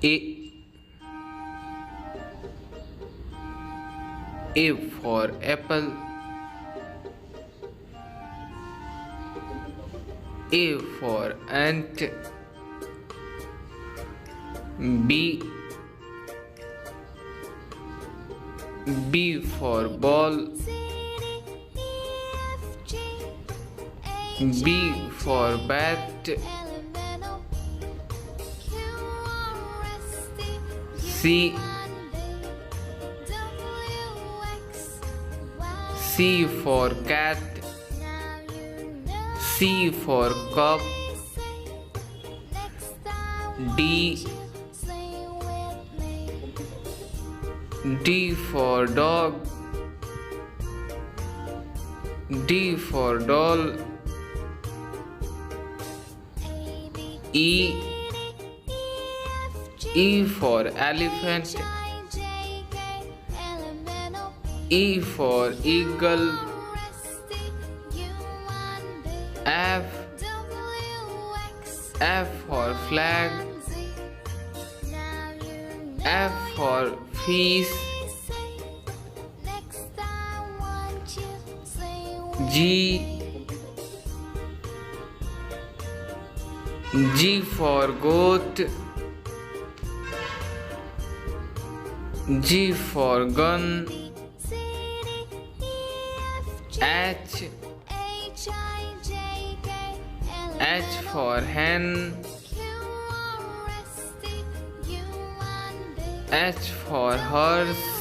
A. A for apple. A for ant. B. B for ball. B for bat. C. C for cat. C for cup. D. D for dog. D for doll. E. E for elephant. E for eagle. F. F for flag. F for fish. G. G for goat. G for gun. H. H for hen. H for horse.